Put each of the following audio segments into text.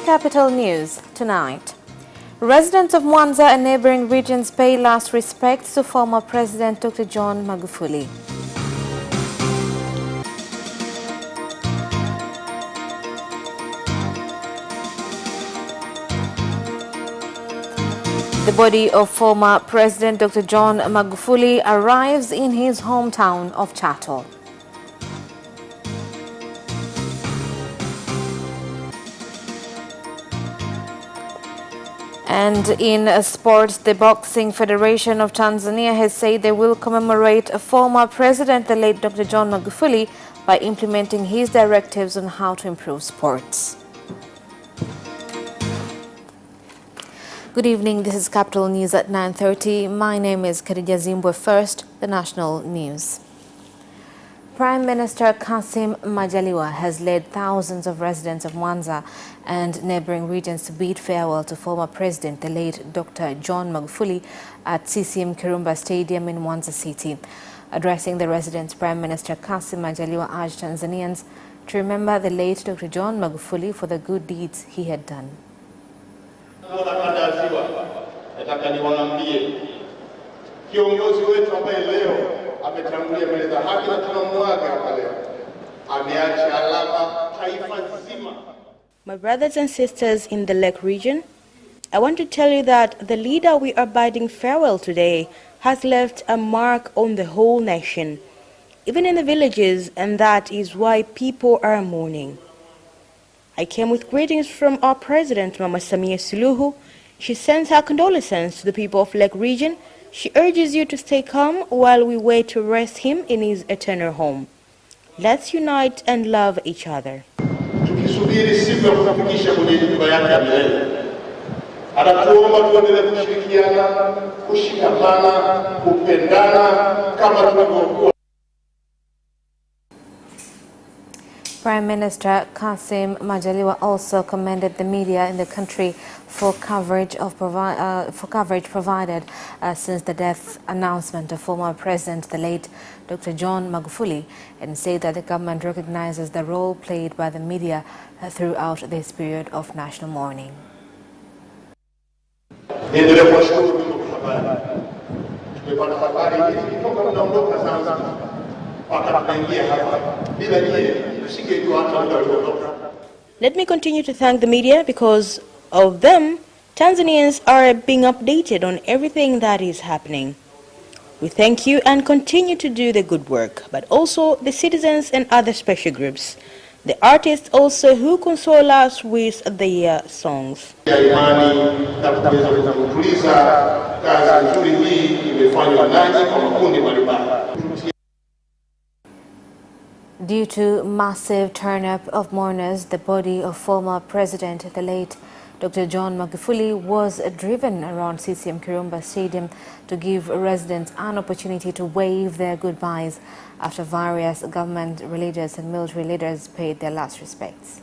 Capital News tonight. Residents of Mwanza and neighboring regions pay last respects to former President Dr. John Magufuli. The body of former President Dr. John Magufuli arrives in his hometown of Chato. And in sports, the Boxing Federation of Tanzania has said they will commemorate a former president, the late Dr. John Magufuli, by implementing his directives on how to improve sports. Good evening, this is Capital News at 9:30. My name is Khadija Zimbwe. First, the national news. Prime Minister Kassim Majaliwa has led thousands of residents of Mwanza and neighboring regions to bid farewell to former President, the late Dr. John Magufuli, at CCM Kirumba Stadium in Mwanza City. Addressing the residents, Prime Minister Kassim Majaliwa urged Tanzanians to remember the late Dr. John Magufuli for the good deeds he had done. Nataka niwaambie kiongozi wetu ambaye leo ametangulia mbele za haki na tunamwaga hapa leo, ameacha alama taifa zima. My brothers and sisters in the Lake region, I want to tell you that the leader we are bidding farewell today has left a mark on the whole nation, even in the villages, and that is why people are mourning. I came with greetings from our President, Mama Samia Suluhu. She sends her condolences to the people of Lake region. She urges you to stay calm while we wait to rest him in his eternal home. Let's unite and love each other. Tukisubiri siku ya kufikisha kwenye nyumba yake ya milele. Anatuomba tuendelee kushirikiana, kushikamana, kupendana kama tulivyokuwa. Prime Minister Kassim Majaliwa also commended the media in the country for coverage provided since the death announcement of former President, the late Dr. John Magufuli, and said that the government recognizes the role played by the media throughout this period of national mourning. Let me continue to thank the media. Because of them, Tanzanians are being updated on everything that is happening. We thank you and continue to do the good work, but also the citizens and other special groups. The artists also who console us with their songs. Due to massive turn-up of mourners, the body of former President, the late Dr. John Magufuli, was driven around CCM Kirumba Stadium to give residents an opportunity to wave their goodbyes after various government, religious and military leaders paid their last respects.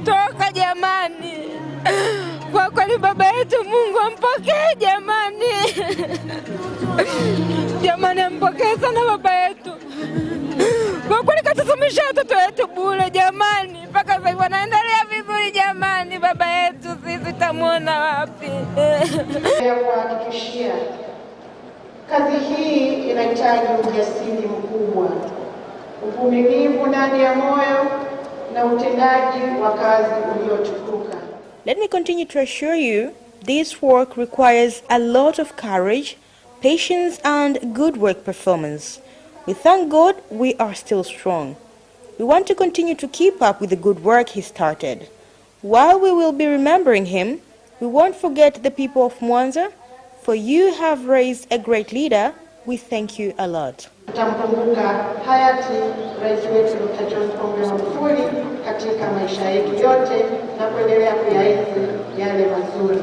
Toka jamani, kwa kweli baba yetu, Mungu ampokee jamani. Jamani, ampokee sana baba yetu. Kwa kweli katusomesha watoto wetu bure jamani, mpaka sasa wanaendelea vizuri jamani. Baba yetu sisi tamuona wapi? Ya kuhakikishia kazi hii inahitaji ujasiri mkubwa, uvumilivu ndani ya moyo na utendaji wa kazi uliotukuka. Let me continue to assure you, this work requires a lot of courage, patience and good work performance. We thank God we are still strong. We want to continue to keep up with the good work he started. While we will be remembering him, we won't forget the people of Mwanza, for you have raised a great leader. We thank you a lot. Tutamkumbuka hayati Rais wetu Dr. John Pombe Magufuli katika maisha yetu yote na kuendelea kuyaenzi yale mazuri.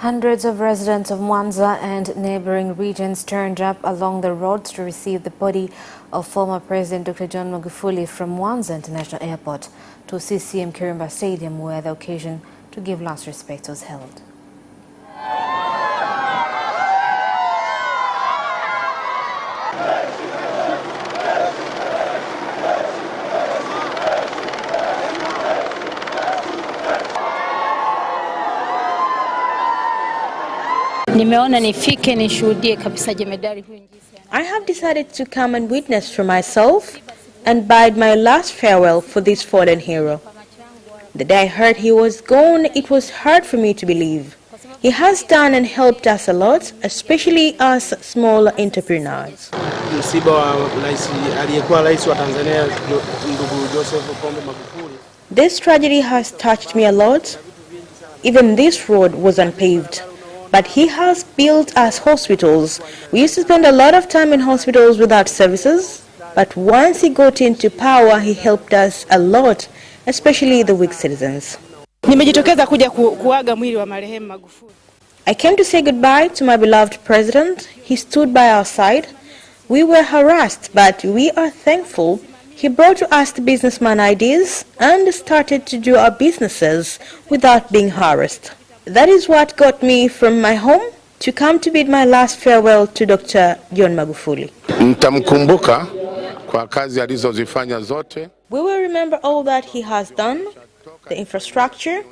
Hundreds of residents of Mwanza and neighboring regions turned up along the roads to receive the body of former President Dr. John Magufuli from Mwanza International Airport to CCM Kirumba Stadium, where the occasion to give last respect was held. Nimeona nifike nishuhudie kabisa jemedari huyu jinsi. I have decided to come and witness for myself and bid my last farewell for this fallen hero. The day I heard he was gone, it was hard for me to believe. He has done and helped us a lot, especially us small entrepreneurs. Msiba wa aliyekuwa rais wa Tanzania ndugu Joseph Pombe Magufuli. This tragedy has touched me a lot. Even this road was unpaved, but he has built us hospitals. We used to spend a lot of time in hospitals without services, but once he got into power, he helped us a lot, especially the weak citizens. Nimejitokeza kuja kuaga mwili wa marehemu Magufuli. I came to say goodbye to my beloved president. He stood by our side. We were harassed, but we are thankful. He brought to us the businessman ideas and started to do our businesses without being harassed. That is what got me from my home to come to bid my last farewell to Dr. John Magufuli. Nitamkumbuka kwa kazi alizozifanya zote. We will remember all that he has done, the infrastructure.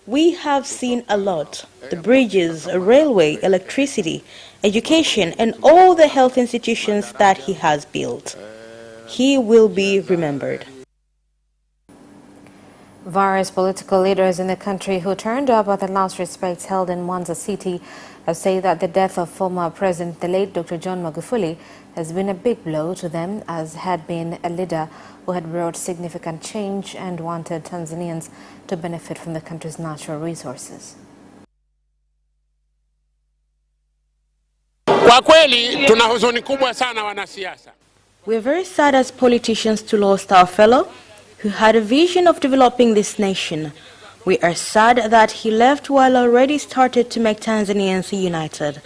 We have seen a lot: the bridges, railway, electricity, education, and all the health institutions that he has built. He will be remembered. Various political leaders in the country who turned up at the last respects held in Mwanza City have said that the death of former President, the late Dr. John Magufuli, has been a big blow to them, as had been a leader who had brought significant change and wanted Tanzanians to benefit from the country's natural resources. Kwa kweli tuna huzuni kubwa sana wanasiasa. We are very sad as politicians to lose our fellow who had a vision of developing this nation. We are sad that he left while already started to make Tanzanians united.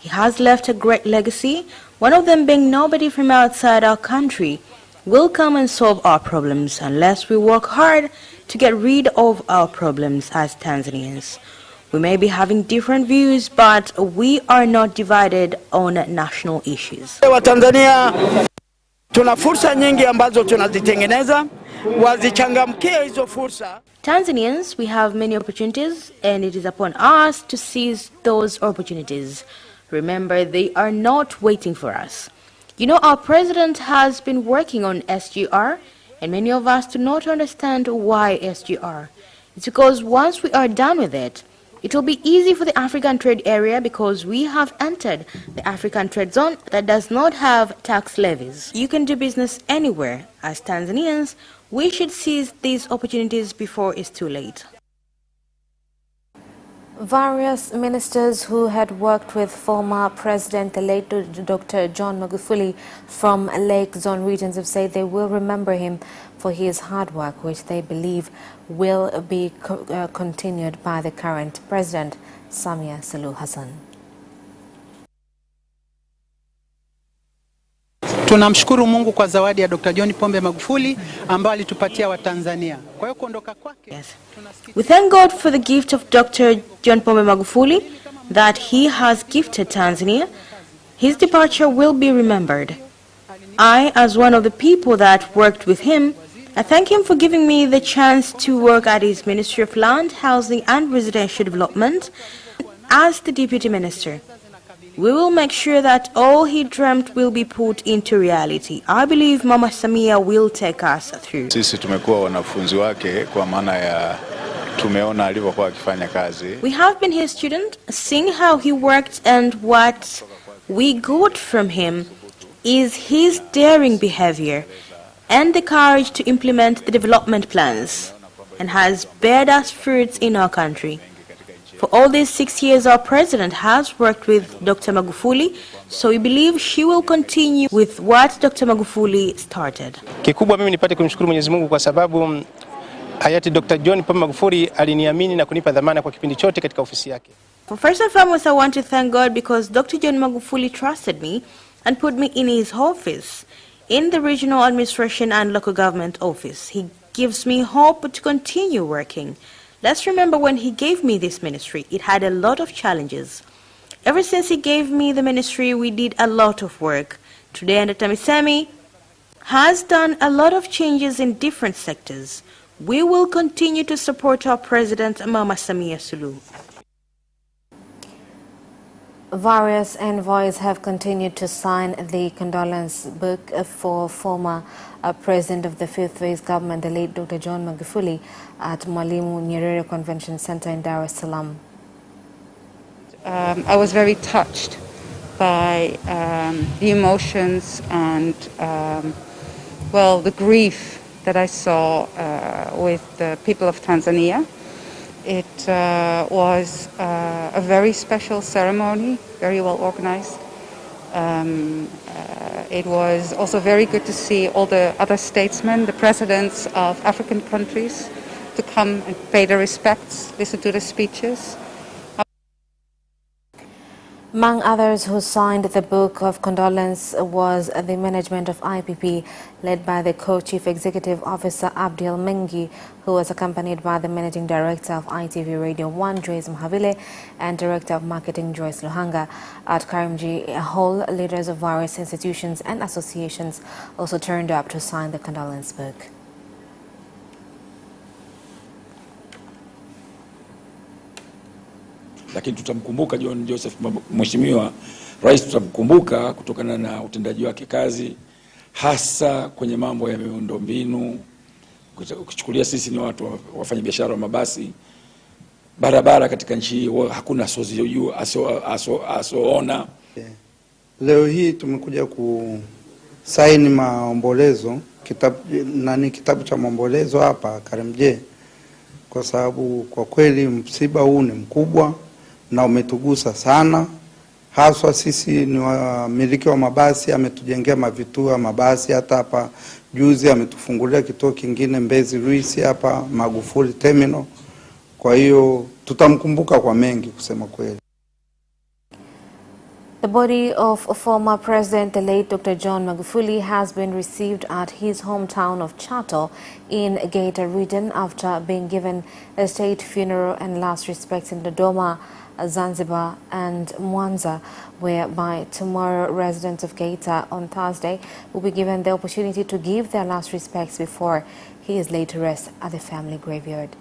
He has left a great legacy, one of them being nobody from outside our country will come and solve our problems unless we work hard to get rid of our problems as Tanzanians. We may be having different views, but we are not divided on national issues. Watanzania tuna fursa nyingi ambazo tunazitengeneza, wazichangamkie hizo fursa. Tanzanians, we have many opportunities, and it is upon us to seize those opportunities. Remember, they are not waiting for us. You know, our president has been working on SGR, and many of us do not understand why SGR. It's because once we are done with it, it will be easy for the African trade area because we have entered the African trade zone that does not have tax levies. You can do business anywhere. As Tanzanians, we should seize these opportunities before it's too late. Various ministers who had worked with former President, the late Dr. John Magufuli from Lake Zone regions have said they will remember him for his hard work, which they believe will be continued by the current President, Samia Suluhu Hassan. Tunamshukuru Mungu kwa zawadi ya Dr. John Pombe Magufuli ambaye alitupatia Watanzania. Kwa hiyo kuondoka kwake. Yes. We thank God for the gift of Dr. John Pombe Magufuli that he has gifted Tanzania. His departure will be remembered. I, as one of the people that worked with him, I thank him for giving me the chance to work at his Ministry of Land, Housing and Residential Development as the Deputy Minister. We will make sure that all he dreamt will be put into reality. I believe Mama Samia will take us through. Sisi tumekuwa wanafunzi wake kwa maana ya tumeona alivyokuwa akifanya kazi. We have been his student, seeing how he worked, and what we got from him is his daring behavior and the courage to implement the development plans, and has bared us fruits in our country. For all these 6 years, our president has worked with Dr. Magufuli, so we believe she will continue with what Dr. Magufuli started. Kikubwa mimi nipate kumshukuru Mwenyezi Mungu kwa sababu hayati Dr. John Pombe Magufuli aliniamini na kunipa dhamana kwa kipindi chote katika ofisi yake. First and foremost, I want to thank God because Dr. John Magufuli trusted me and put me in his office, in the Regional Administration and Local Government Office. He gives me hope to continue working. Let's remember when he gave me this ministry, it had a lot of challenges. Ever since he gave me the ministry, we did a lot of work. Today, Dr. Misemi has done a lot of changes in different sectors. We will continue to support our President, Mama Samia Suluhu. Various envoys have continued to sign the condolence book for former President of the Fifth Phase government, the late Dr. John Magufuli, at Mwalimu Nyerere Convention Center in Dar es Salaam. I was very touched by the emotions and, well, the grief that I saw with the people of Tanzania. It was a very special ceremony, very well organized. It was also very good to see all the other statesmen, the presidents of African countries, to come and pay their respects, listen to the speeches. Among others who signed the book of condolence was the management of IPP, led by the co-chief executive officer Abdul Mengi, who was accompanied by the managing director of ITV Radio 1, Joyce Mhavile, and director of marketing, Joyce Luhanga. At Karimjee Hall, leaders of various institutions and associations also turned up to sign the condolence book. Lakini tutamkumbuka John Joseph, Mheshimiwa Rais, tutamkumbuka kutokana na utendaji wake kazi, hasa kwenye mambo ya miundombinu. Ukichukulia sisi ni watu wafanya biashara wa mabasi, barabara katika nchi hii hakuna asoona. Leo hii tumekuja kusaini maombolezo, kitabu cha maombolezo hapa Karimjee, kwa sababu kwa kweli msiba huu ni mkubwa na umetugusa sana, haswa sisi ni wamiliki wa mabasi. Ametujengea mavituo ya mabasi, hata hapa juzi ametufungulia kituo kingine Mbezi Luisi hapa Magufuli Terminal. Kwa hiyo tutamkumbuka kwa mengi kusema kweli. The body of former President, the late Dr. John Magufuli, has been received at his hometown of Chato in Geita region after being given a state funeral and last respects in Dodoma, Zanzibar and Mwanza, where by tomorrow residents of Geita on Thursday will be given the opportunity to give their last respects before he is laid to rest at the family graveyard.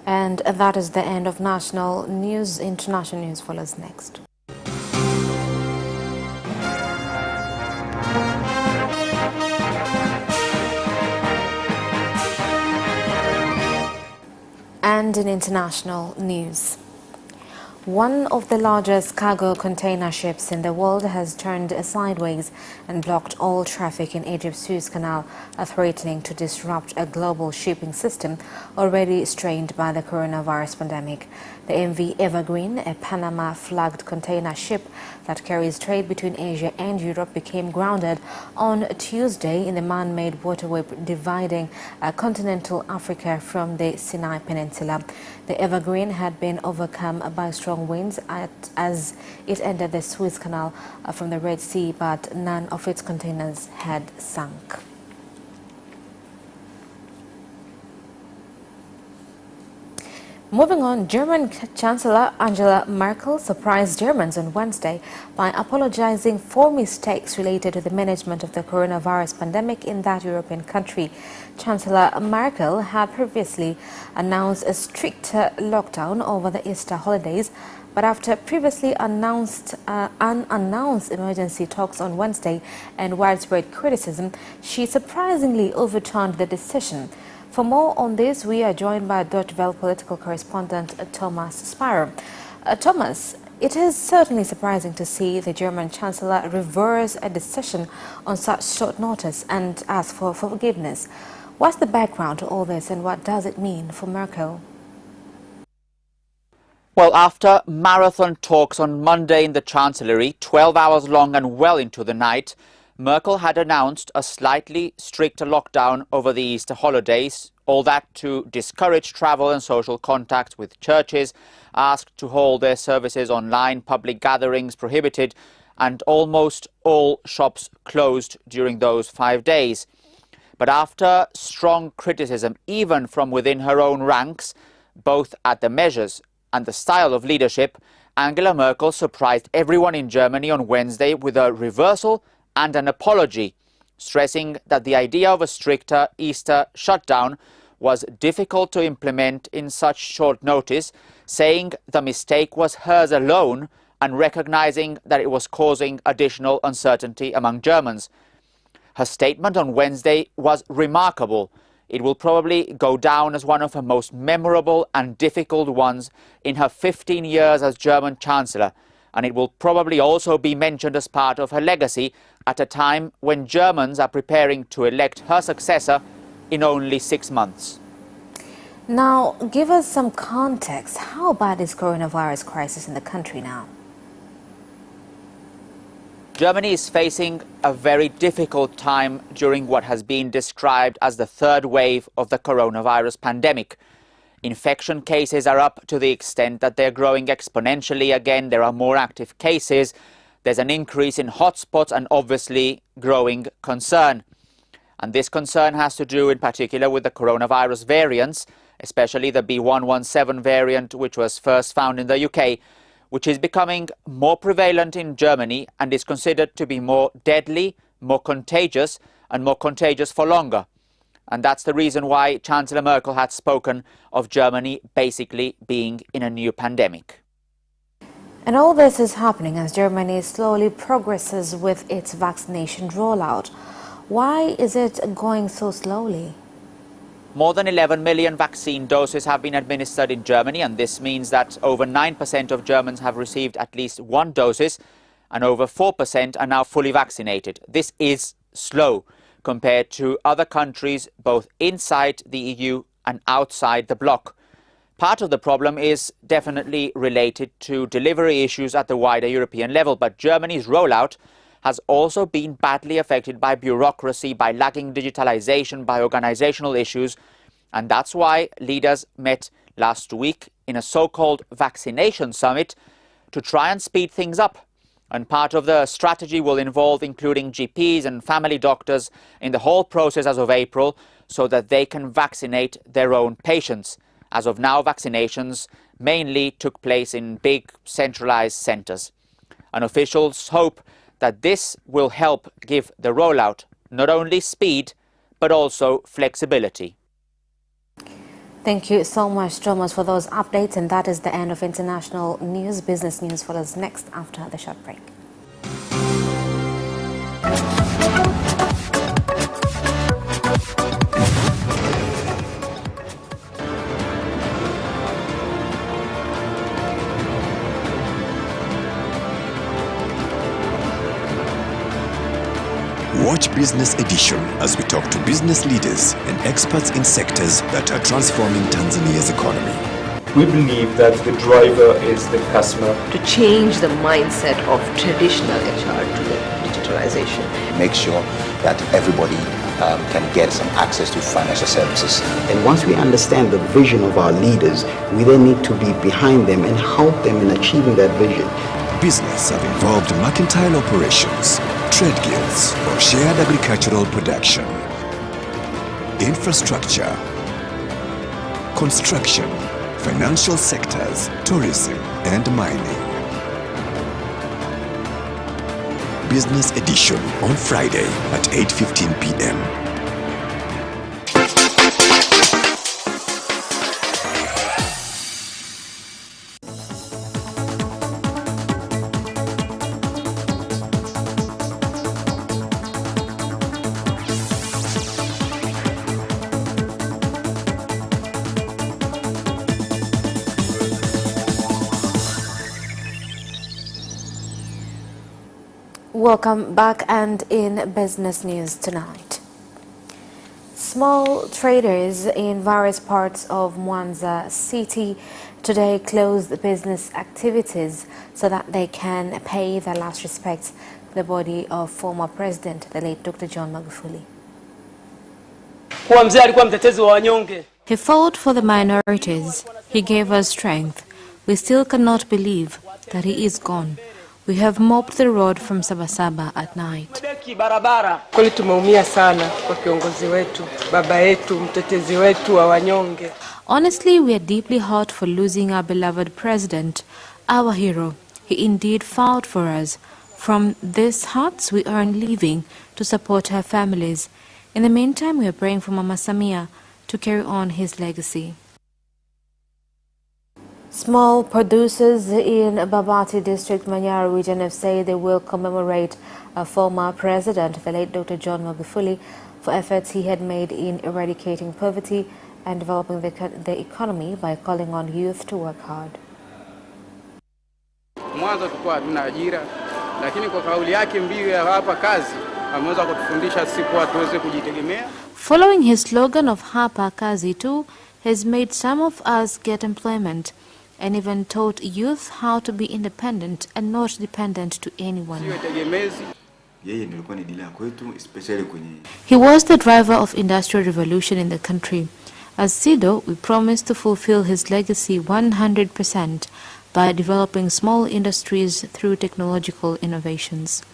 And that is the end of national news. International news follows next. And in international news, one of the largest cargo container ships in the world has turned sideways and blocked all traffic in Egypt's Suez Canal, threatening to disrupt a global shipping system already strained by the coronavirus pandemic. The MV Evergreen, a Panama-flagged container ship that carries trade between Asia and Europe, became grounded on Tuesday in the man-made waterway dividing continental Africa from the Sinai Peninsula. The Evergreen had been overcome by strong winds as it entered the Suez Canal from the Red Sea, but none of its containers had sunk. Moving on, German Chancellor Angela Merkel surprised Germans on Wednesday by apologizing for mistakes related to the management of the coronavirus pandemic in that European country. Chancellor Merkel had previously announced a stricter lockdown over the Easter holidays, but after previously unannounced emergency talks on Wednesday and widespread criticism, she surprisingly overturned the decision. For more on this, we are joined by Deutsche Welle political correspondent Thomas Spiro. Thomas, it is certainly surprising to see the German Chancellor reverse a decision on such short notice and ask for forgiveness. What's the background to all this and what does it mean for Merkel? Well, after marathon talks on Monday in the Chancellery, 12 hours long and well into the night, Merkel had announced a slightly stricter lockdown over the Easter holidays, all that to discourage travel and social contact, with churches asked to hold their services online, public gatherings prohibited, and almost all shops closed during those 5 days. But after strong criticism, even from within her own ranks, both at the measures and the style of leadership, Angela Merkel surprised everyone in Germany on Wednesday with a reversal and an apology, stressing that the idea of a stricter Easter shutdown was difficult to implement in such short notice, saying the mistake was hers alone and recognizing that it was causing additional uncertainty among Germans. Her statement on Wednesday was remarkable. It will probably go down as one of her most memorable and difficult ones in her 15 years as German Chancellor, and it will probably also be mentioned as part of her legacy at a time when Germans are preparing to elect her successor in only 6 months. Now, give us some context. How bad is coronavirus crisis in the country now? Germany is facing a very difficult time during what has been described as the third wave of the coronavirus pandemic. Infection cases are up to the extent that they're growing exponentially again. There are more active cases. There's an increase in hotspots and obviously growing concern. And this concern has to do in particular with the coronavirus variants, especially the B117 variant, which was first found in the UK, which is becoming more prevalent in Germany and is considered to be more deadly, more contagious for longer. And that's the reason why Chancellor Merkel had spoken of Germany basically being in a new pandemic. And all this is happening as Germany slowly progresses with its vaccination rollout. Why is it going so slowly? More than 11 million vaccine doses have been administered in Germany, and this means that over 9% of Germans have received at least one dose, and over 4% are now fully vaccinated. This is slow compared to other countries both inside the EU and outside the bloc. Part of the problem is definitely related to delivery issues at the wider European level, but Germany's rollout has also been badly affected by bureaucracy, by lagging digitalization, by organizational issues, and that's why leaders met last week in a so-called vaccination summit to try and speed things up. And part of the strategy will involve including GPs and family doctors in the whole process as of April so that they can vaccinate their own patients. As of now, vaccinations mainly took place in big centralized centers. And officials hope that this will help give the rollout not only speed, but also flexibility. Thank you so much, Thomas, for those updates. And that is the end of international news. Business news follows next after the short break. Watch Business Edition as we talk to business leaders and experts in sectors that are transforming Tanzania's economy. We believe that the driver is the customer. To change the mindset of traditional HR to the digitalization. Make sure that everybody can get some access to financial services. And once we understand the vision of our leaders, we then need to be behind them and help them in achieving that vision. Business have involved mercantile operations, trade guilds, or shared agricultural production, infrastructure, construction, financial sectors, tourism, and mining. Business edition on Friday at 8:15 p.m. Welcome back and in business news tonight. Small traders in various parts of Mwanza City today closed business activities so that they can pay their last respects to the body of former President, the late Dr. John Magufuli. He fought for the minorities. He gave us strength. We still cannot believe that he is gone. We have mopped the road from Sabasaba at night. Kweli tumeumia sana kwa kiongozi wetu, baba yetu, mtetezi wetu wa wanyonge. Honestly, we are deeply hurt for losing our beloved president, our hero. He indeed fought for us. From these hearts, we earn living to support our families. In the meantime, we are praying for Mama Samia to carry on his legacy. Small producers in Babati District, Manyara region have said they will commemorate a former president, the late Dr. John Magufuli, for efforts he had made in eradicating poverty and developing the economy by calling on youth to work hard. Mwanzo tulikuwa hatuna ajira, lakini kwa kauli yake mbiu ya hapa kazi ameweza kutufundisha sisi kuwa tuweze kujitegemea. Following his slogan of Hapa Kazi too has made some of us get employment and even taught youth how to be independent and not dependent to anyone. He was the driver of industrial revolution in the country. As SIDO, we promise to fulfill his legacy 100% by developing small industries through technological innovations.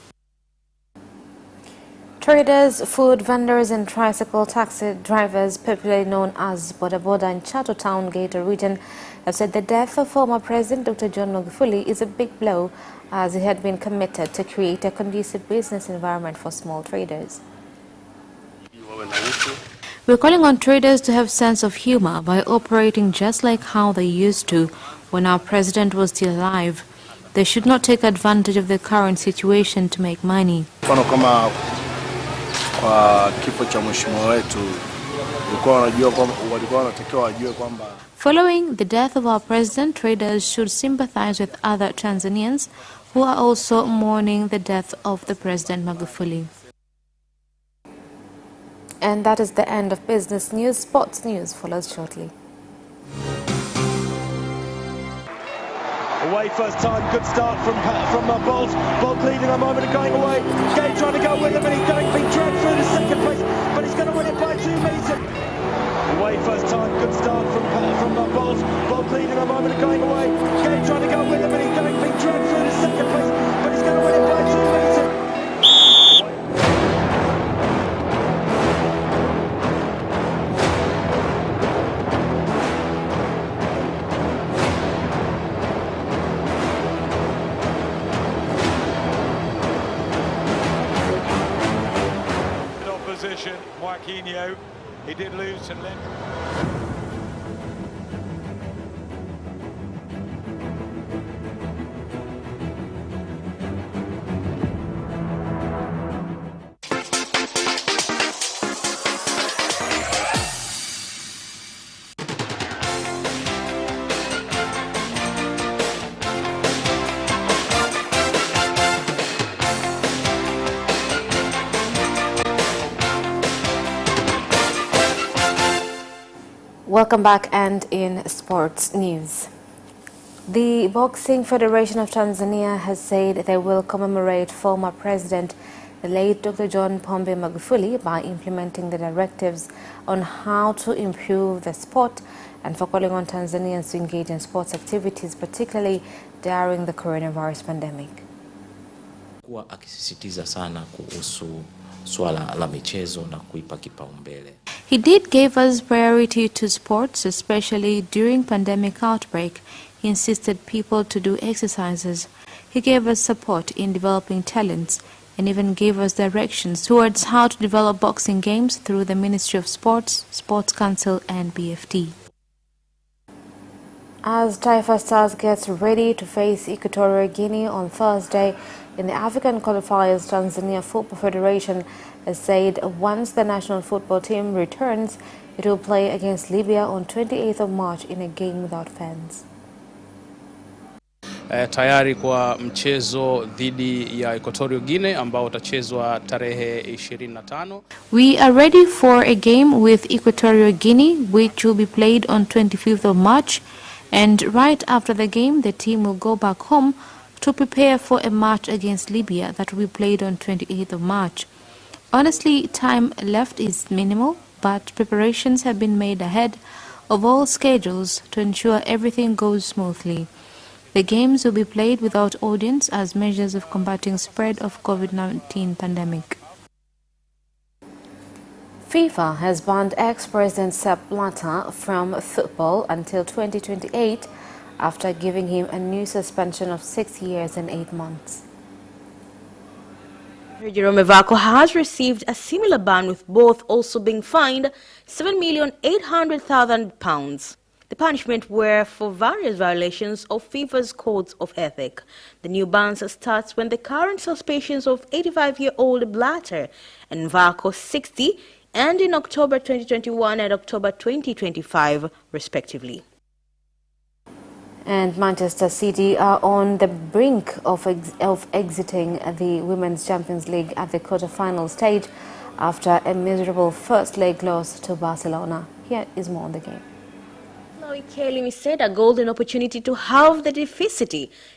Traders, food vendors and tricycle taxi drivers, popularly known as Boda Boda in Chato Town, Geita region, have said the death of former President Dr. John Magufuli is a big blow, as he had been committed to create a conducive business environment for small traders. We're calling on traders to have sense of humor by operating just like how they used to when our president was still alive. They should not take advantage of the current situation to make money. Following the death of our president, traders should sympathize with other Tanzanians who are also mourning the death of the President Magufuli. And that is the end of business news. Sports news follows shortly. Away first time, good start from Bolt. Bolt leading a moment and going away. Gay trying to go with him and he's being dragged through the second place, but he's going to win it by 2 meters. Away first time, good start from Bolt. Bolt leading a moment and going away. Gay trying to go with him and he's being dragged through the second place, but he's going to win it by 2 meters. He did lose to Lynn. Welcome back and in sports news. The Boxing Federation of Tanzania has said they will commemorate former President, the late Dr. John Pombe Magufuli, by implementing the directives on how to improve the sport and for calling on Tanzanians to engage in sports activities, particularly during the coronavirus pandemic. Kuwa akisisitiza sana kuhusu swala la michezo na kuipa kipaumbele. He did give us priority to sports, especially during pandemic outbreak. He insisted people to do exercises. He gave us support in developing talents and even gave us directions towards how to develop boxing games through the Ministry of Sports, Sports Council and BFT. As Taifa Stars gets ready to face Equatorial Guinea on Thursday in the African qualifiers, Tanzania Football Federation has said once the national football team returns, it will play against Libya on 28th of March in a game without fans. Tayari kwa mchezo dhidi ya Equatorial Guinea ambao utachezwa tarehe 25. We are ready for a game with Equatorial Guinea which will be played on 25th of March, and right after the game the team will go back home to prepare for a match against Libya that will be played on 28th of March. Honestly, time left is minimal, but preparations have been made ahead of all schedules to ensure everything goes smoothly. The games will be played without audience as measures of combating spread of COVID-19 pandemic. FIFA has banned ex-President Sepp Blatter from football until 2028 after giving him a new suspension of 6 years and 8 months. Jerome Vako has received a similar ban, with both also being fined £7,800,000. The punishment were for various violations of FIFA's codes of ethic. The new bans starts when the current suspensions of 85-year-old Blatter and Vako 60 end in October 2021 and October 2025 respectively. And Manchester City are on the brink of exiting the Women's Champions League at the quarter-final stage after a miserable first leg loss to Barcelona. Here is more on the game. Kelly said a golden opportunity to halve the deficit,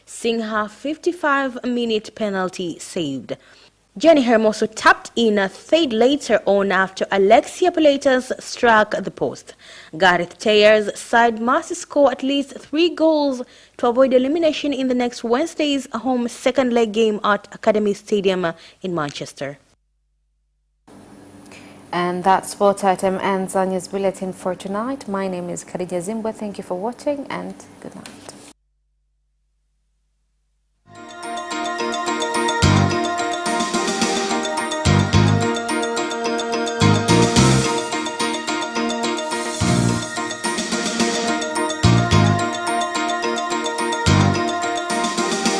seeing her 55-minute penalty saved. Jenny Hermoso tapped in a third later on after Alexia Pilates struck the post. Gareth Tayer's side must score at least 3 goals to avoid elimination in the next Wednesday's home second leg game at Academy Stadium in Manchester. And that sport item ends our news bulletin for tonight. My name is Khadija Zimbwe. Thank you for watching and good night.